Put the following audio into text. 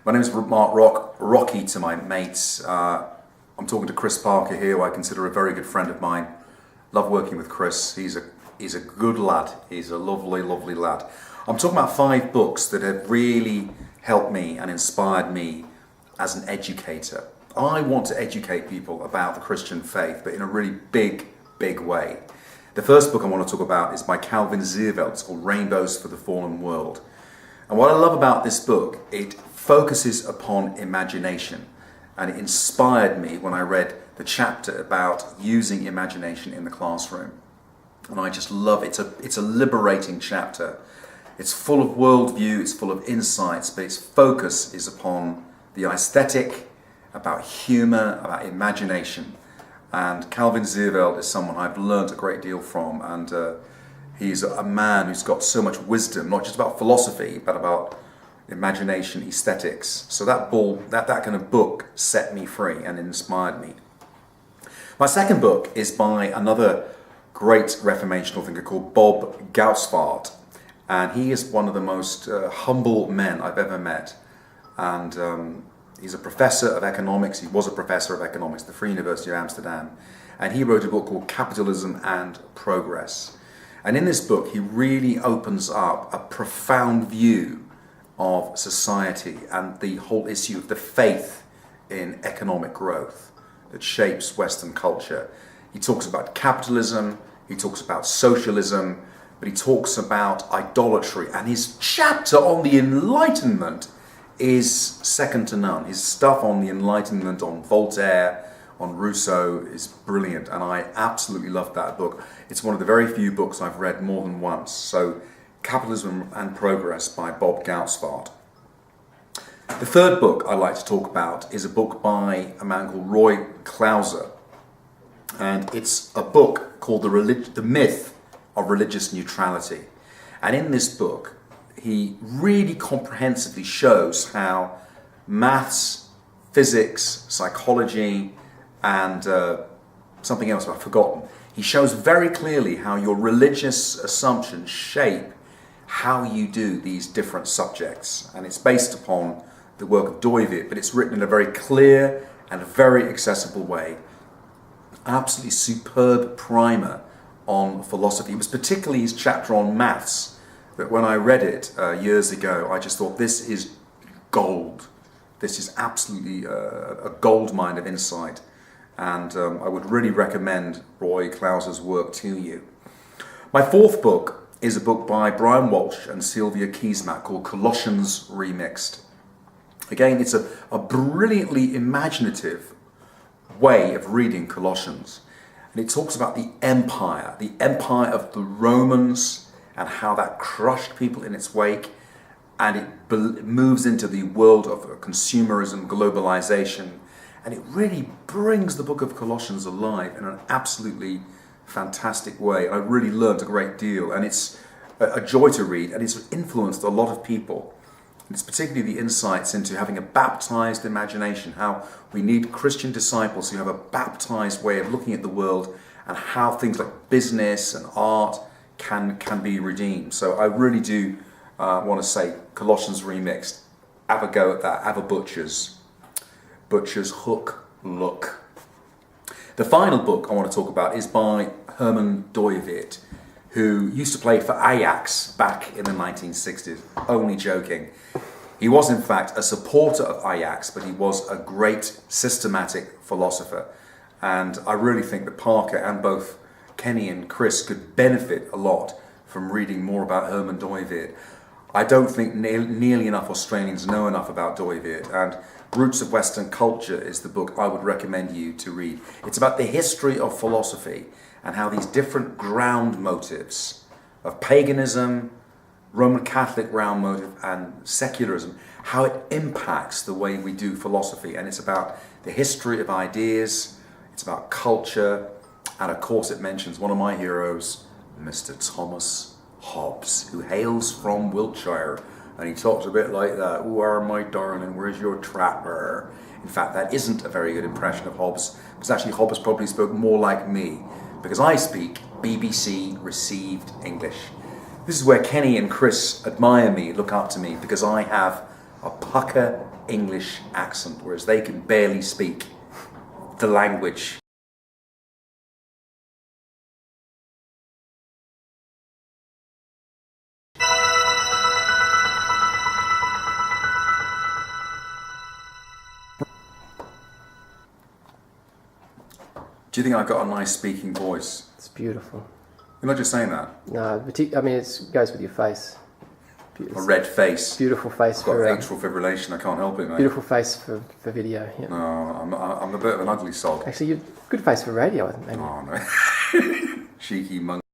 My name is Rocky to my mates. I'm talking to Chris Parker here, who I consider a very good friend of mine. Love working with Chris. He's a good lad. He's a lovely, lovely lad. I'm talking about 5 books that have really helped me and inspired me as an educator. I want to educate people about the Christian faith, but in a really big, big way. The first book I want to talk about is by Calvin Zierveld. It's called Rainbows for the Fallen World. And what I love about this book, it focuses upon imagination. And it inspired me when I read the chapter about using imagination in the classroom. And I just love it. It's a liberating chapter. It's full of worldview, it's full of insights, but its focus is upon the aesthetic, about humor, about imagination. And Calvin Zierveld is someone I've learned a great deal from, and he's a man who's got so much wisdom, not just about philosophy, but about imagination, aesthetics. So that kind of book set me free and inspired me. My second book is by another great Reformational thinker called Bob Goudsvaart, and he is one of the most humble men I've ever met. And he's a professor of economics. He was a professor of economics at the Free University of Amsterdam, and he wrote a book called Capitalism and Progress. And in this book, he really opens up a profound view of society and the whole issue of the faith in economic growth that shapes Western culture. He talks about capitalism, he talks about socialism, but he talks about idolatry. And his chapter on the Enlightenment is second to none. His stuff on the Enlightenment, on Voltaire, on Rousseau is brilliant, and I absolutely loved that book. It's one of the very few books I've read more than once. So, Capitalism and Progress by Bob Goudsvaart. The third book I'd like to talk about is a book by a man called Roy Clauser, and it's a book called The Myth of Religious Neutrality. And in this book, he really comprehensively shows how maths, physics, psychology, and something else I've forgotten. He shows very clearly how your religious assumptions shape how you do these different subjects. And it's based upon the work of Dooyeweerd, but it's written in a very clear and very accessible way. Absolutely superb primer on philosophy. It was particularly his chapter on maths that when I read it years ago, I just thought, this is gold. This is absolutely a gold mine of insight. And I would really recommend Roy Clauser's work to you. My fourth book is a book by Brian Walsh and Sylvia Kiesmack called Colossians Remixed. Again, it's a brilliantly imaginative way of reading Colossians. And it talks about the empire of the Romans, and how that crushed people in its wake. And it moves into the world of consumerism, globalization. And it really brings the book of Colossians alive in an absolutely fantastic way. I really learned a great deal, and it's a joy to read, and it's influenced a lot of people. It's particularly the insights into having a baptized imagination, how we need Christian disciples who have a baptized way of looking at the world, and how things like business and art can be redeemed. So I really do want to say Colossians Remixed. Have a go at that. Have a Butcher's Hook Look. The final book I want to talk about is by Herman Dooyeweerd, who used to play for Ajax back in the 1960s. Only joking. He was in fact a supporter of Ajax, but he was a great systematic philosopher. And I really think that Parker and both Kenny and Chris could benefit a lot from reading more about Herman Dooyeweerd. I don't think nearly enough Australians know enough about Dooyeweerd, and Roots of Western Culture is the book I would recommend you to read. It's about the history of philosophy and how these different ground motives of paganism, Roman Catholic ground motive, and secularism, how it impacts the way we do philosophy. And it's about the history of ideas, it's about culture, and of course it mentions one of my heroes, Mr. Thomas Hobbes, who hails from Wiltshire, and he talks a bit like that. "Who are my darling, where's your trapper?" In fact, that isn't a very good impression of Hobbes, because actually Hobbes probably spoke more like me, because I speak BBC received English. This is where Kenny and Chris admire me, look up to me, because I have a pucker English accent, whereas they can barely speak the language. Do you think I've got a nice speaking voice? It's beautiful. You're not just saying that. No, I mean, it goes with your face. A red face. Beautiful face I've got for atrial fibrillation. I can't help it, mate. beautiful face for video. Yeah. No, I'm a bit of an ugly sog. Actually, you're good face for radio, maybe. Oh no, cheeky monk.